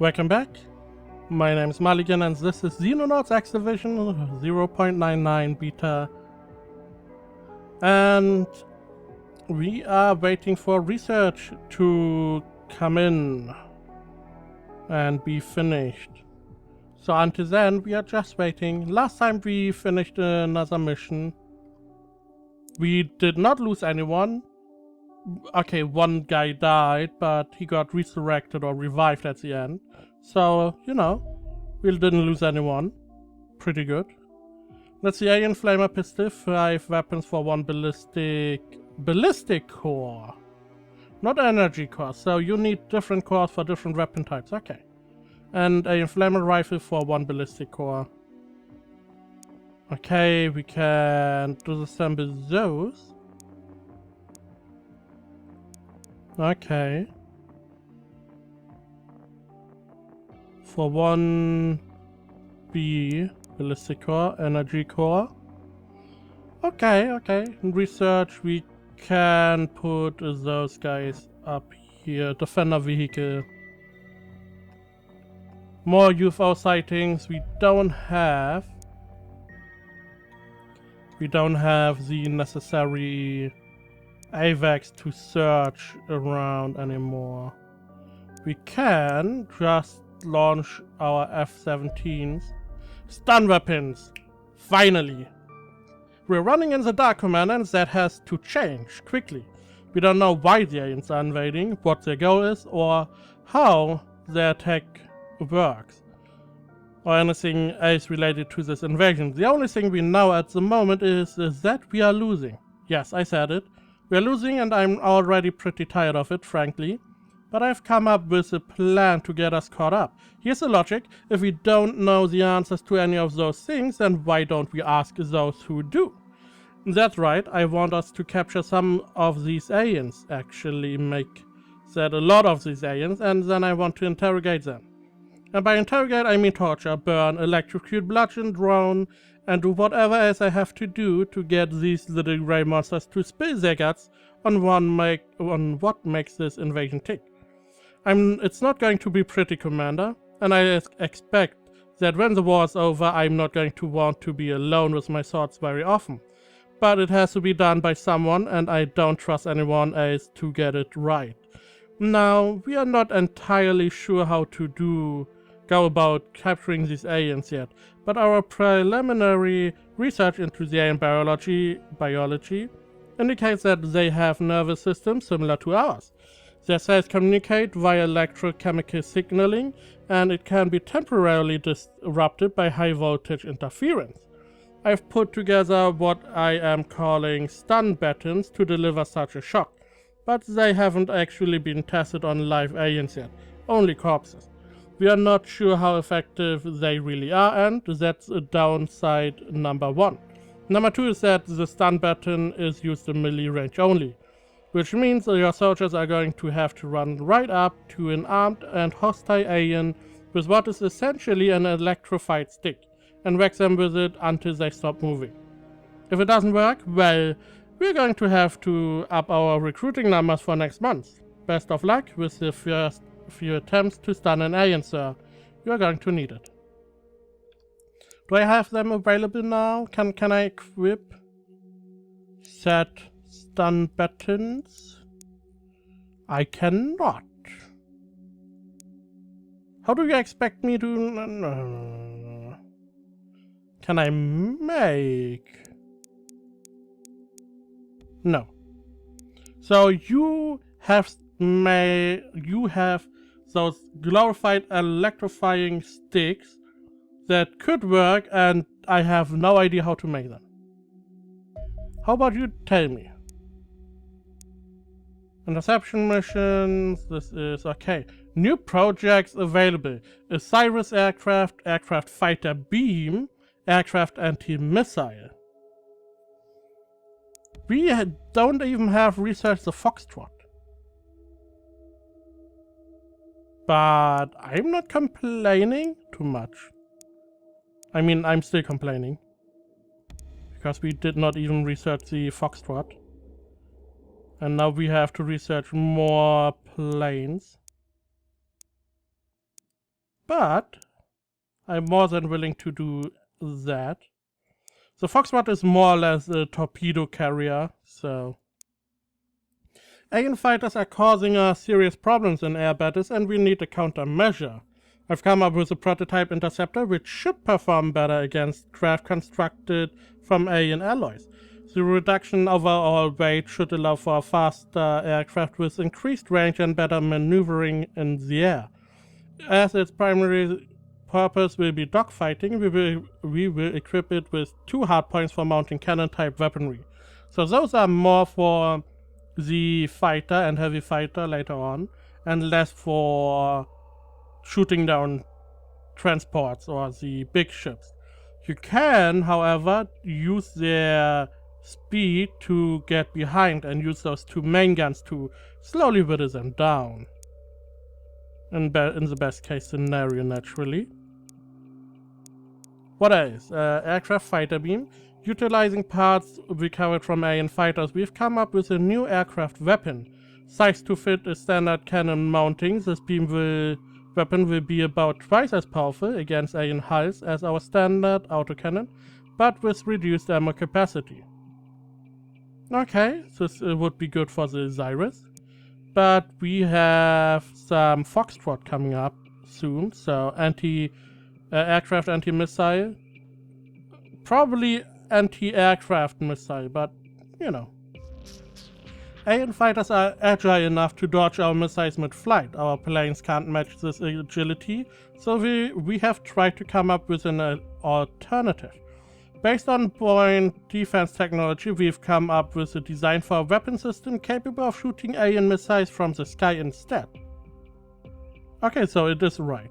Welcome back. My name is Mulligan and this is Xenonauts X Division 0.99 beta. And we are waiting for research to come in and be finished. So until then, we are just waiting. Last time we finished another mission. We did not lose anyone. Okay, one guy died, but he got resurrected or revived at the end. So, you know, we didn't lose anyone. Pretty good. Let's see, alien flamer pistol, 5 weapons for 1 ballistic core. Not energy core, so you need different cores for different weapon types, okay. And a flamer rifle for 1 ballistic core. Okay, we can disassemble those. Okay. For 1 B ballistic core, energy core. Okay. In research we can put those guys up here. Defender vehicle. More UFO sightings. We don't have the necessary AVAX to search around anymore. We can just launch our F-17s. Stun weapons! Finally! We're running in the dark, Commander, and that has to change quickly. We don't know why the aliens are invading, what their goal is, or how their attack works, or anything else related to this invasion. The only thing we know at the moment is that we are losing. Yes, I said it. We are losing and I'm already pretty tired of it, frankly. But I've come up with a plan to get us caught up. Here's the logic. If we don't know the answers to any of those things, then why don't we ask those who do? That's right, I want us to capture some of these aliens, actually make that a lot of these aliens, and then I want to interrogate them. And by interrogate I mean torture, burn, electrocute, bludgeon, drone, and do whatever else I have to do to get these little grey monsters to spill their guts on what makes this invasion tick. It's not going to be pretty, Commander, and I expect that when the war is over I'm not going to want to be alone with my thoughts very often. But it has to be done by someone, and I don't trust anyone else to get it right. Now, we are not entirely sure how to go about capturing these aliens yet, but our preliminary research into the alien biology indicates that they have nervous systems similar to ours. Their cells communicate via electrochemical signaling, and it can be temporarily disrupted by high voltage interference. I've put together what I am calling stun batons to deliver such a shock, but they haven't actually been tested on live aliens yet, only corpses. We are not sure how effective they really are, and that's a downside number 1. Number 2 is that the stun baton is used in melee range only, which means your soldiers are going to have to run right up to an armed and hostile alien with what is essentially an electrified stick, and whack them with it until they stop moving. If it doesn't work, well, we're going to have to up our recruiting numbers for next month. Best of luck with the first few attempts to stun an alien, sir. You're going to need it. Do I have them available now? Can I equip set stun buttons? I cannot. How do you expect me to... Can I make... No. So you have those glorified electrifying sticks that could work, and I have no idea how to make them. How about you tell me? Interception missions, this is okay. New projects available. Osiris aircraft, aircraft fighter beam, aircraft anti-missile. We don't even have researched the Foxtrot. But I'm not complaining too much. I mean, I'm still complaining. Because we did not even research the Foxtrot. And now we have to research more planes. but I'm more than willing to do that. The Foxtrot is more or less a torpedo carrier, so... Alien fighters are causing us serious problems in air battles, and we need a countermeasure. I've come up with a prototype interceptor which should perform better against craft constructed from alien alloys. The reduction in overall weight should allow for a faster aircraft with increased range and better maneuvering in the air. As its primary purpose will be dogfighting, we will equip it with 2 hardpoints for mounting cannon-type weaponry. So those are more for the fighter and heavy fighter later on, and less for shooting down transports or the big ships. You can, however, use their speed to get behind and use those 2 main guns to slowly whittle them down. In the best case scenario, naturally. What else? Aircraft fighter beam. Utilizing parts recovered from alien fighters, we've come up with a new aircraft weapon. Sized to fit a standard cannon mounting, this weapon will be about twice as powerful against alien hulls as our standard autocannon, but with reduced ammo capacity. Okay, this would be good for the Xyrus. But we have some Foxtrot coming up soon, so aircraft anti-missile. Probably anti-aircraft missile, but you know. Alien fighters are agile enough to dodge our missiles mid-flight. Our planes can't match this agility, so we have tried to come up with an alternative. Based on point defense technology, we've come up with a design for a weapon system capable of shooting alien missiles from the sky instead. Okay, so it is right.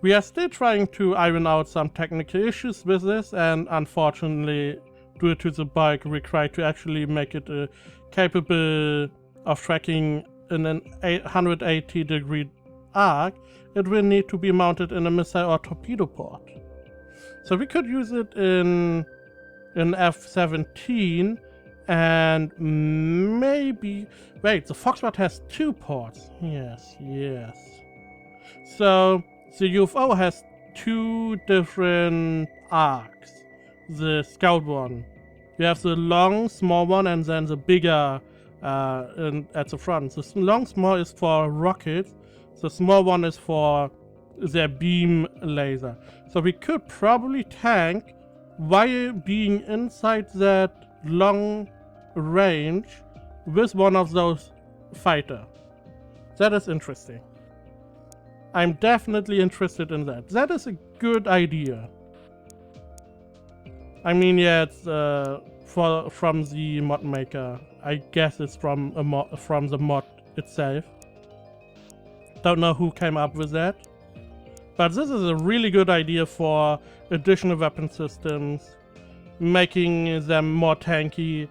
We are still trying to iron out some technical issues with this, and unfortunately, due to the bulk required to actually make it capable of tracking in an 180-degree arc, it will need to be mounted in a missile or torpedo port. So we could use it in F-17 and maybe... Wait, the Foxtrot has 2 ports. Yes. So the UFO has 2 different arcs. The Scout one. You have the long, small one, and then the bigger at the front. The long, small is for rockets. The small one is for their beam laser. So we could probably tank while being inside that long range with one of those fighter. That is interesting. I'm definitely interested in that. That is a good idea. I mean, yeah, it's from the mod maker. I guess it's from the mod itself. Don't know who came up with that. But this is a really good idea for additional weapon systems, making them more tanky.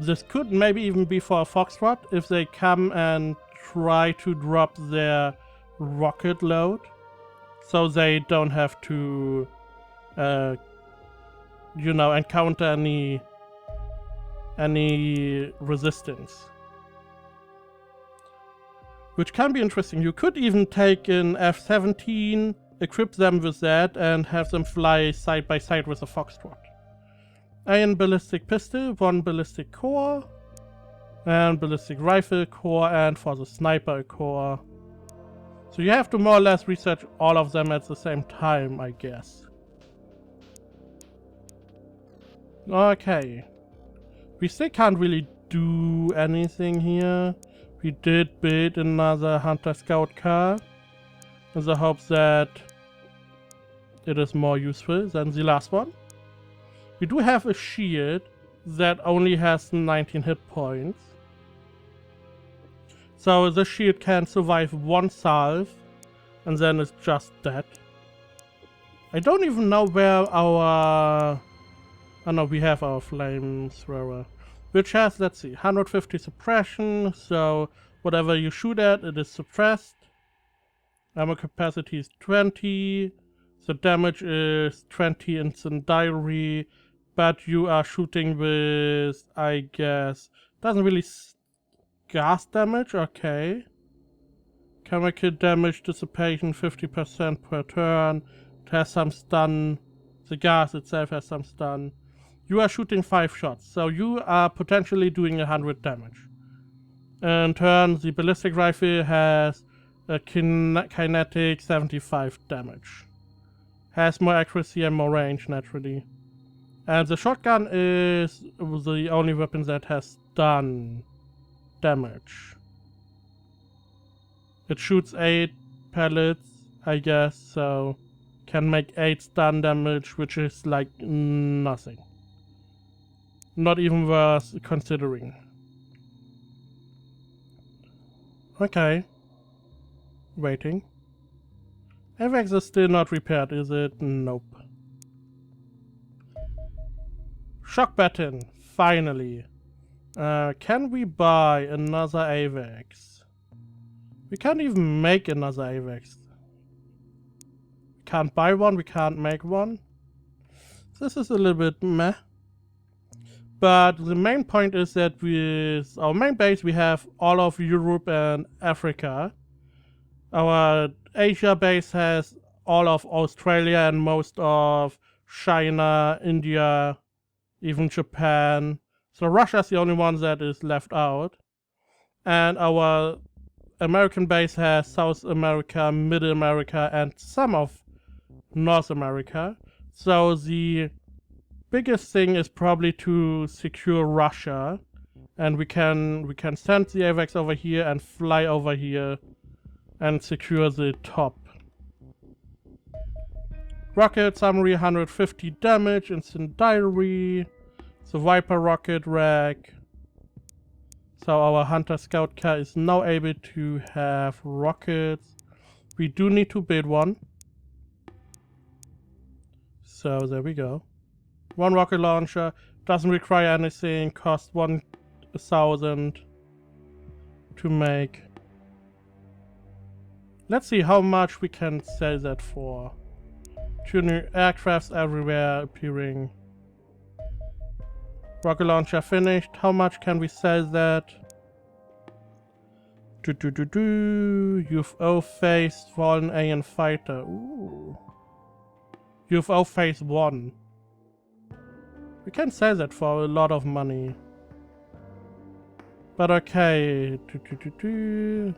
This could maybe even be for a Foxtrot if they come and try to drop their rocket load, so they don't have to, encounter any resistance. Which can be interesting. You could even take an F-17, equip them with that, and have them fly side by side with a Foxtrot. An ballistic pistol, 1 ballistic core, and ballistic rifle core, and for the sniper core. So you have to more or less research all of them at the same time, I guess. Okay. We still can't really do anything here. We did build another Hunter Scout car in the hopes that it is more useful than the last one. We do have a shield that only has 19 hit points. So the shield can survive 1 salve and then it's just dead. I don't even know where our... Oh no, we have our flamethrower. Which has, let's see, 150 suppression, so whatever you shoot at, it is suppressed. Ammo capacity is 20. The damage is 20 incendiary, but you are shooting with, I guess, doesn't really gas damage, okay. Chemical damage dissipation 50% per turn. It has some stun. The gas itself has some stun. You are shooting 5 shots, so you are potentially doing 100 damage. In turn, the ballistic rifle has a kinetic 75 damage. Has more accuracy and more range, naturally. And the shotgun is the only weapon that has stun damage. It shoots 8 pellets, I guess, so can make 8 stun damage, which is like nothing. Not even worth considering. Okay. Waiting. AVAX is still not repaired, is it? Nope. Shock baton, finally. Can we buy another AVAX? We can't even make another AVAX. We can't buy one, we can't make one. This is a little bit meh. But the main point is that with our main base we have all of Europe and Africa. Our Asia base has all of Australia and most of China, India, even Japan. So Russia's the only one that is left out. And our American base has South America, Middle America, and some of North America. So the biggest thing is probably to secure Russia, and we can send the AVAX over here and fly over here and secure the top. Rocket summary 150 damage, incendiary, the Viper rocket rack. So our Hunter Scout car is now able to have rockets. We do need to build one. So there we go. One rocket launcher, doesn't require anything, costs 1,000 to make. Let's see how much we can sell that for. 2 new aircrafts everywhere appearing. Rocket launcher finished. How much can we sell that? UFO phase, fallen alien fighter. Ooh. UFO phase 1. We can sell that for a lot of money. But okay.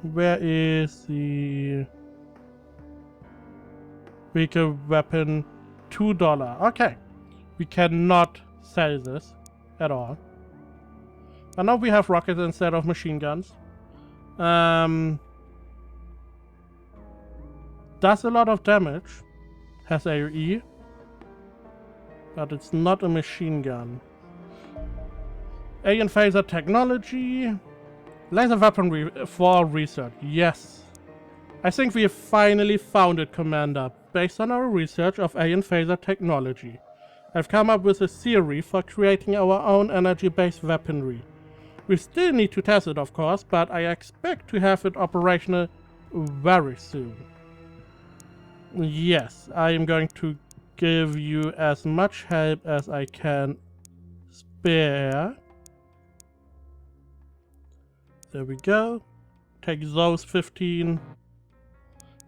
Where is the vehicle weapon? $2. Okay. We cannot sell this at all. And now we have rockets instead of machine guns. Does a lot of damage. Has AoE. But it's not a machine gun. Alien phaser technology. Laser weaponry for research. Yes. I think we have finally found it, Commander. Based on our research of alien phaser technology, I've come up with a theory for creating our own energy-based weaponry. We still need to test it, of course, but I expect to have it operational very soon. Yes, I am going to give you as much help as I can spare. There we go. Take those 15.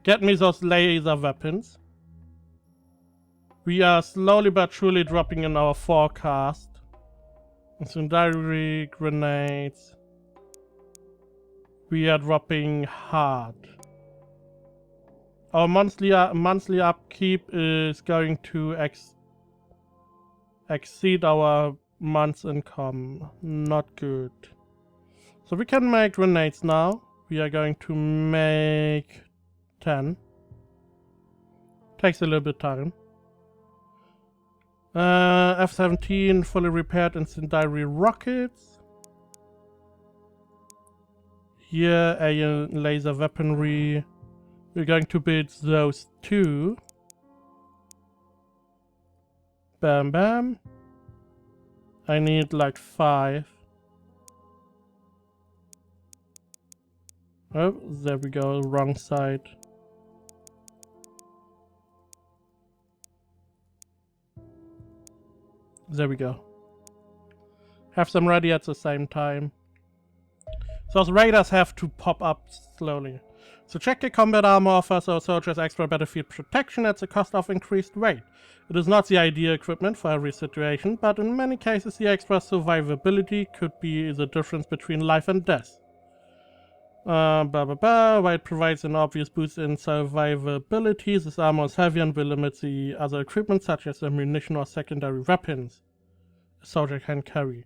Get me those laser weapons. We are slowly but surely dropping in our forecast. Incendiary grenades. We are dropping hard. Our monthly upkeep is going to exceed our month's income. Not good. So we can make grenades now. We are going to make 10. Takes a little bit of time. F-17 fully repaired incendiary rockets. Here, alien laser weaponry. We're going to build those 2. Bam bam. I need like 5. Oh, there we go, wrong side. There we go. Have them ready at the same time. Those radars have to pop up slowly. So check your combat armor offers our soldiers extra battlefield protection at the cost of increased weight. It is not the ideal equipment for every situation, but in many cases the extra survivability could be the difference between life and death. While it provides an obvious boost in survivability, this armor is heavy and will limit the other equipment such as ammunition or secondary weapons a soldier can carry.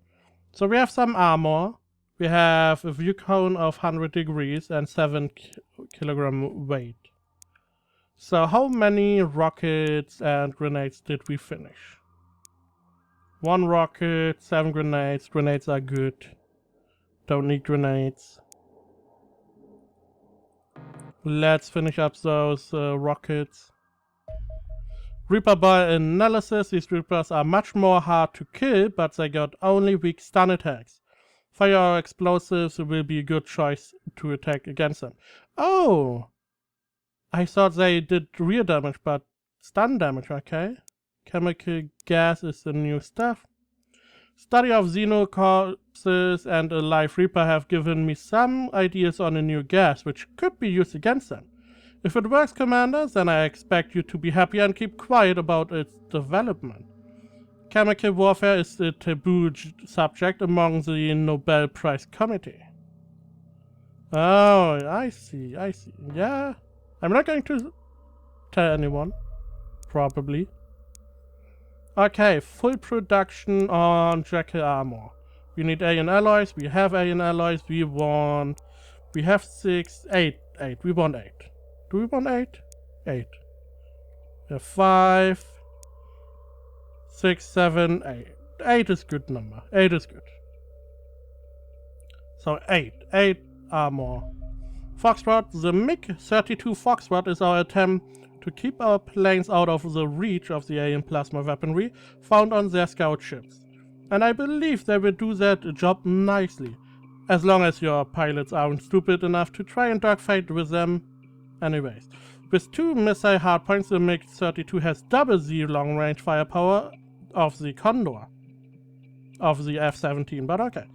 So we have some armor. We have a view cone of 100 degrees and 7 kilogram weight. So how many rockets and grenades did we finish? 1 rocket, 7 grenades. Grenades are good. Don't need grenades. Let's finish up those rockets. Reaper ball analysis. These Reapers are much more hard to kill, but they got only weak stun attacks. Fire or explosives will be a good choice to attack against them. Oh! I thought they did real damage, but stun damage, okay. Chemical gas is the new stuff. Study of Xeno corpses and a live Reaper have given me some ideas on a new gas, which could be used against them. If it works, Commander, then I expect you to be happy and keep quiet about its development. Chemical warfare is a taboo subject among the Nobel Prize Committee. Oh, I see. Yeah, I'm not going to tell anyone. Probably. Okay, full production on Jackal armor. We need alien alloys. We have alien alloys. We have 6, 8. We want 8. Do we want 8? 8. We have 5. 6, 7, 8. 8 is good number. 8 is good. So 8. 8 armor. Foxtrot. The MiG-32 Foxtrot is our attempt to keep our planes out of the reach of the alien plasma weaponry found on their scout ships. And I believe they will do that job nicely. As long as your pilots aren't stupid enough to try and dogfight with them. Anyways. With 2 missile hardpoints, the MiG-32 has double the long-range firepower of the Condor. Of the F-17, but okay.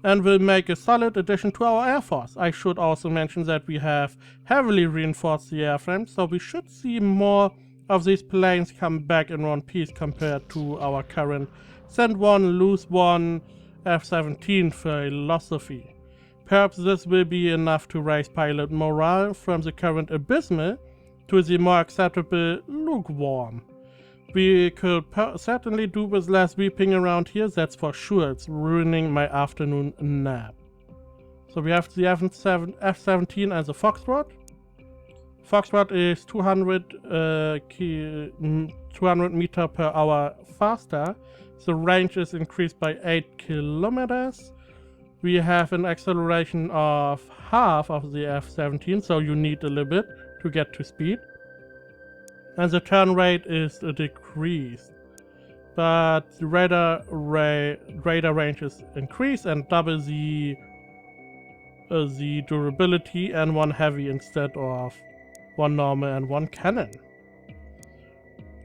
And will make a solid addition to our Air Force. I should also mention that we have heavily reinforced the airframe, so we should see more of these planes come back in one piece compared to our current send one, lose one F-17 philosophy. Perhaps this will be enough to raise pilot morale from the current abysmal to the more acceptable lukewarm. We could certainly do with less weeping around here, that's for sure. It's ruining my afternoon nap. So we have the F-17 and the Foxtrot. Foxtrot is 200 meter per hour faster. The range is increased by 8 kilometers. We have an acceleration of half of the F-17, so you need a little bit to get to speed. And the turn rate is decreased. But the radar range is increased and double the durability, and 1 heavy instead of 1 normal and 1 cannon.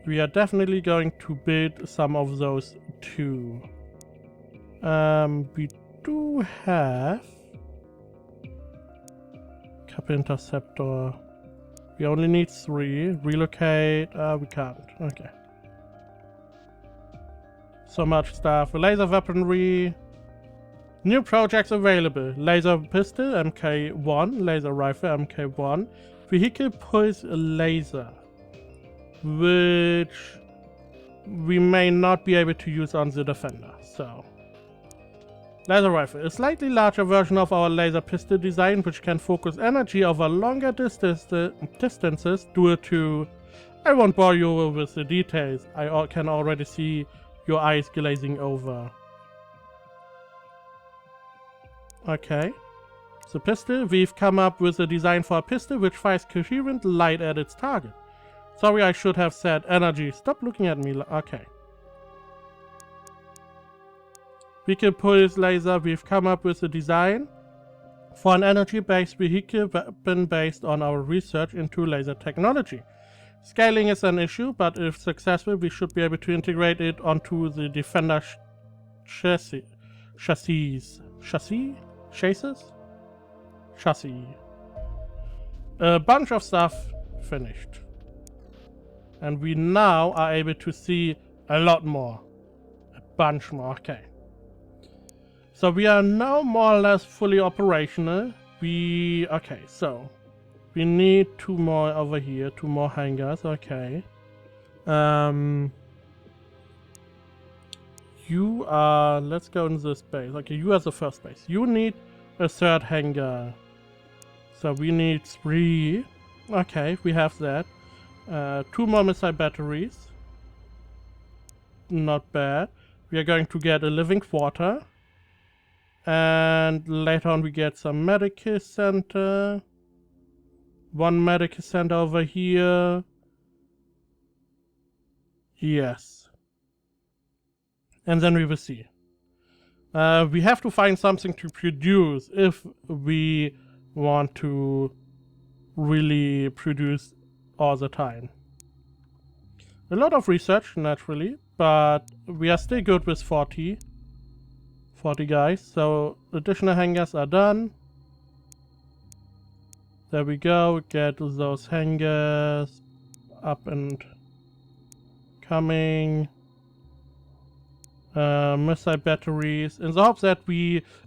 We are definitely going to build some of those too. We do have Cap Interceptor. We only need 3. Relocate. We can't. Okay. So much stuff. Laser weaponry. New projects available. Laser pistol MK1. Laser rifle MK1. Vehicle pulse laser. Which we may not be able to use on the Defender. So. Laser rifle. A slightly larger version of our laser pistol design, which can focus energy over longer distances due to... I won't bore you with the details. I can already see your eyes glazing over. Okay. The pistol. We've come up with a design for a pistol which fires coherent light at its target. Sorry, I should have said energy. Stop looking at me. Okay. Vehicle pulse laser. We've come up with a design for an energy-based vehicle weapon based on our research into laser technology. Scaling is an issue, but if successful, we should be able to integrate it onto the Defender chassis. chassis. A bunch of stuff finished. And we now are able to see a lot more. A bunch more, okay. So we are now more or less fully operational. Okay, so we need 2 more over here, 2 more hangars, okay. You are, let's go in this base. Okay, you are the first base. You need a 3rd hangar. So we need 3. Okay, we have that. 2 more missile batteries. Not bad. We are going to get a living quarter. And later on we get some medical center. 1 medical center over here. Yes. And then we will see. We have to find something to produce if we want to really produce all the time. A lot of research, naturally, but we are still good with 40 guys. So additional hangars are done. There we go. Get those hangars up and coming. Missile batteries, in the hopes that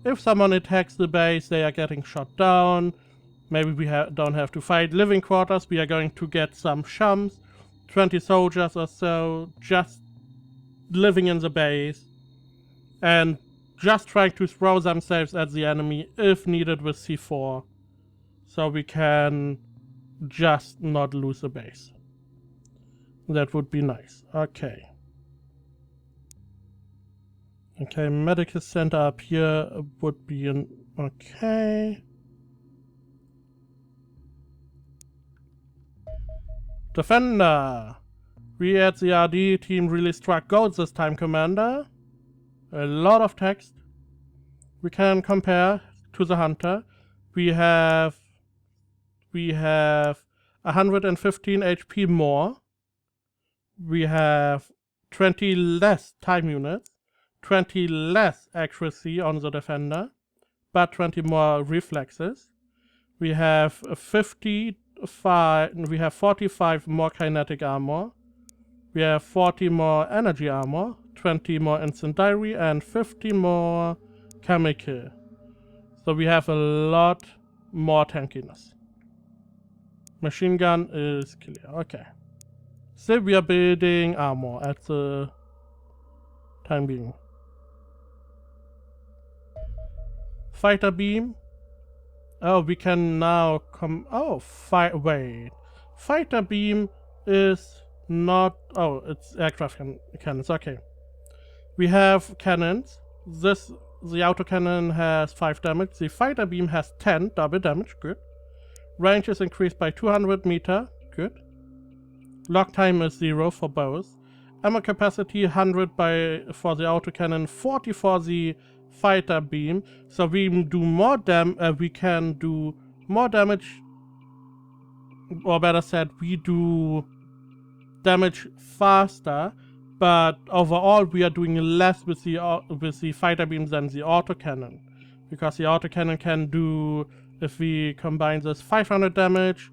if someone attacks the base, they are getting shot down. Maybe we don't have to fight. Living quarters, we are going to get some shums, 20 soldiers or so, just living in the base and just trying to throw themselves at the enemy if needed with C4, so we can just not lose the base. That would be nice. Okay. Okay, medical center up here would be an okay. Defender! We at the RD team really struck gold this time, Commander. A lot of text. We can compare to the Hunter. We have 115 HP more. We have 20 less time units. 20 less accuracy on the Defender, but 20 more reflexes. We have 45 more kinetic armor. We have 40 more energy armor, 20 more incendiary, and 50 more chemical. So we have a lot more tankiness. Machine gun is clear. Okay. So we are building armor at the time being. Fighter beam. Oh, we can now come. Oh, wait. Fighter beam is not. Oh, it's aircraft cannons. Okay. We have cannons. The autocannon has 5 damage. The fighter beam has 10 double damage. Good. Range is increased by 200 meter. Good. Lock time is 0 for both. Ammo capacity 100 for the autocannon, 40 for the fighter beam. So we do more we can do more damage, or better said, we do damage faster. But overall, we are doing less with the fighter beam than the autocannon, because the autocannon can do, if we combine this, 500 damage,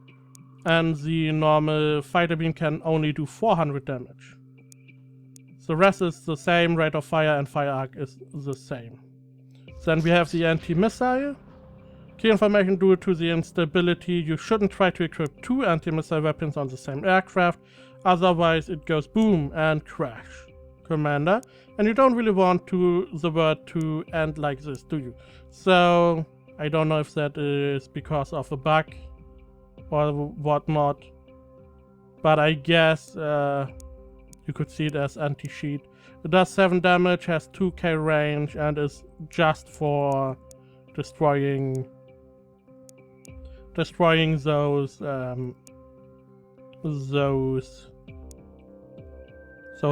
and the normal fighter beam can only do 400 damage. The rest is the same, rate of fire and fire arc is the same. Then we have the anti-missile. Key information due to the instability, you shouldn't try to equip 2 anti-missile weapons on the same aircraft, otherwise it goes boom and crash, Commander. And you don't really want the world to end like this, do you? So, I don't know if that is because of a bug or whatnot, but I guess you could see it as anti-cheat. It does 7 damage, has 2k range, and is just for destroying those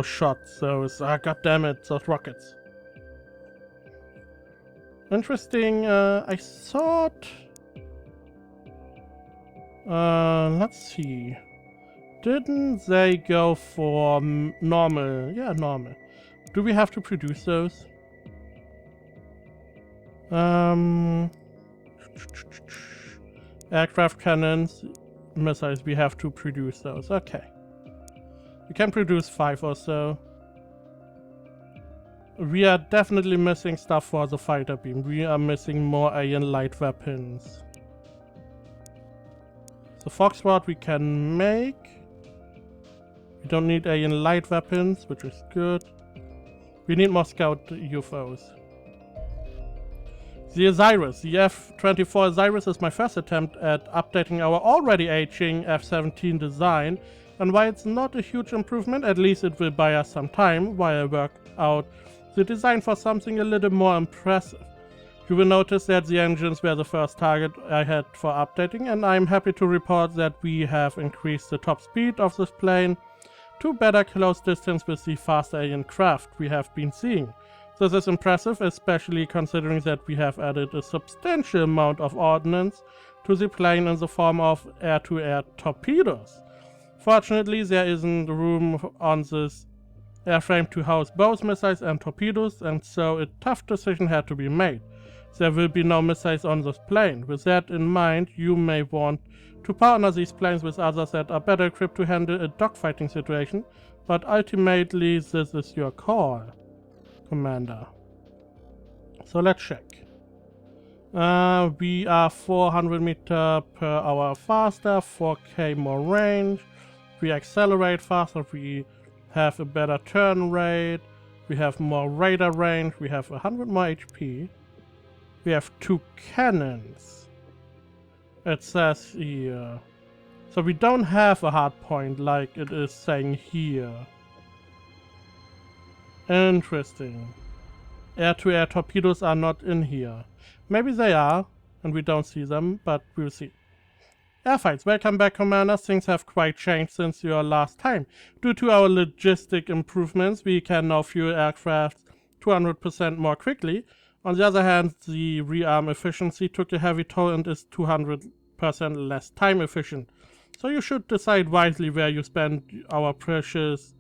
shots, god damn it, those rockets. Interesting. I thought, let's see. Didn't they go for normal? Yeah, normal. Do we have to produce those? Aircraft cannons, missiles, we have to produce those. Okay. We can produce 5 or so. We are definitely missing stuff for the fighter beam. We are missing more alien light weapons. The Foxtrot we can make. We don't need alien light weapons, which is good. We need more scout UFOs. The Osiris. The F-24 Osiris is my first attempt at updating our already aging F-17 design, and while it's not a huge improvement, at least it will buy us some time while I work out the design for something a little more impressive. You will notice that the engines were the first target I had for updating, and I'm happy to report that we have increased the top speed of this plane to better close distance with the fast alien craft we have been seeing. This is impressive, especially considering that we have added a substantial amount of ordnance to the plane in the form of air-to-air torpedoes. Fortunately, there isn't room on this airframe to house both missiles and torpedoes, and so a tough decision had to be made. There will be no missiles on this plane. With that in mind, you may want to partner these planes with others that are better equipped to handle a dogfighting situation, but ultimately this is your call, Commander. So let's check. We are 400 meter per hour faster, 4k more range. We accelerate faster, we have a better turn rate, we have more radar range, we have 100 more HP. We have 2 cannons. It says here. So we don't have a hard point like it is saying here. Interesting. Air-to-air torpedoes are not in here. Maybe they are, and we don't see them, but we'll see. Airfights. Welcome back, Commander. Things have quite changed since your last time. Due to our logistic improvements, we can now fuel aircraft 200% more quickly. On the other hand, the rearm efficiency took a heavy toll and is 200% less time efficient. So you should decide wisely where you spend our precious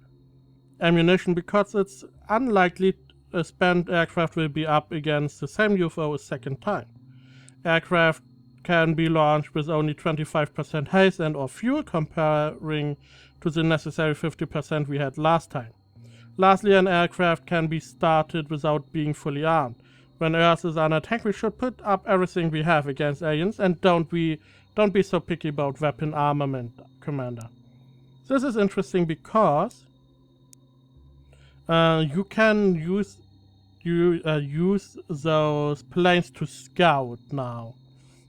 ammunition, because it's unlikely a spent aircraft will be up against the same UFO a second time. Aircraft can be launched with only 25% haste and or fuel, comparing to the necessary 50% we had last time. Lastly, an aircraft can be started without being fully armed. When Earth is under attack, we should put up everything we have against aliens, and don't be so picky about weapon armament, Commander. This is interesting because you can use those planes to scout now.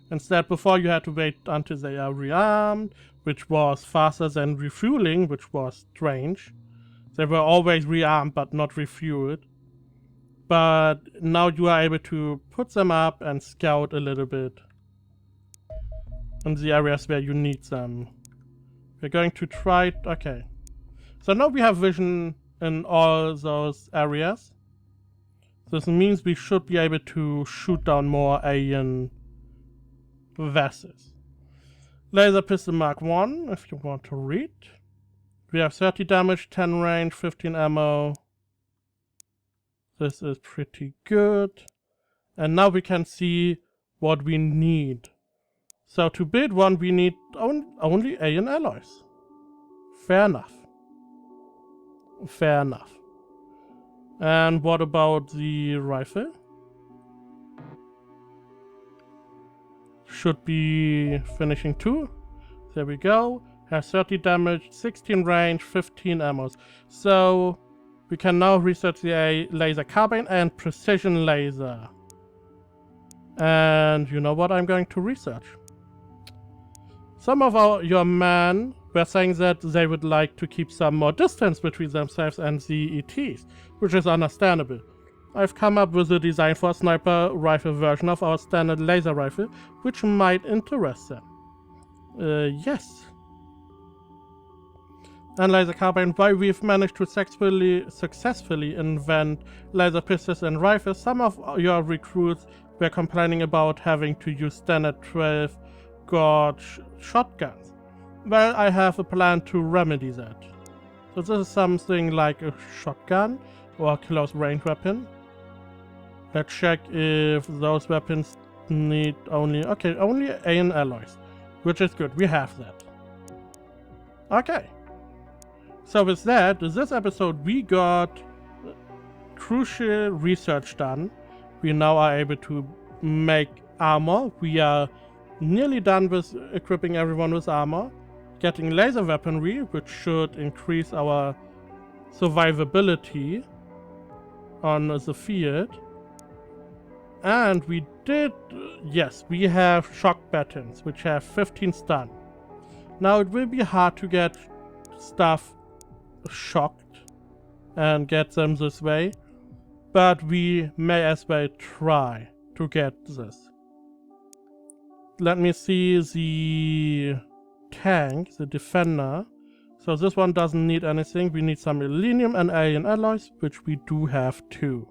Instead, before you had to wait until they are rearmed, which was faster than refueling, which was strange. They were always rearmed but not refueled. But now you are able to put them up and scout a little bit in the areas where you need them. We're going to try it. Okay. So now we have vision in all those areas. This means we should be able to shoot down more alien vessels. Laser pistol Mark 1, if you want to read. We have 30 damage, 10 range, 15 ammo. This is pretty good. And now we can see what we need. So to build one, we need only alien alloys. Fair enough. Fair enough. And what about the rifle? Should be finishing 2. There we go. Has 30 damage, 16 range, 15 ammo. So we can now research the laser carbine and precision laser. And you know what I'm going to research? Some of your men were saying that they would like to keep some more distance between themselves and the ETs, which is understandable. I've come up with a design for a sniper rifle version of our standard laser rifle, which might interest them. Yes. And laser carbine, while we've managed to successfully invent laser pistols and rifles, some of your recruits were complaining about having to use standard 12 gauge shotguns. Well, I have a plan to remedy that. So this is something like a shotgun or a close range weapon. Let's check if those weapons need only alien alloys. which is good. We have that. Okay. So with that, this episode we got crucial research done. We now are able to make armor. We are nearly done with equipping everyone with armor. Getting laser weaponry, which should increase our survivability on the field. And we did, yes, we have shock batons, which have 15 stun. Now it will be hard to get stuff shocked and get them this way, but we may as well try to get this. Let me see the tank, the defender. So this one doesn't need anything. We need some selenium and alien alloys, which we do have too.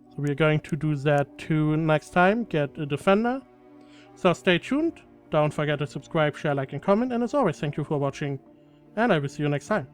So we're going to do that too next time, get a defender. So stay tuned, don't forget to subscribe, share, like and comment, and as always, thank you for watching, and I will see you next time.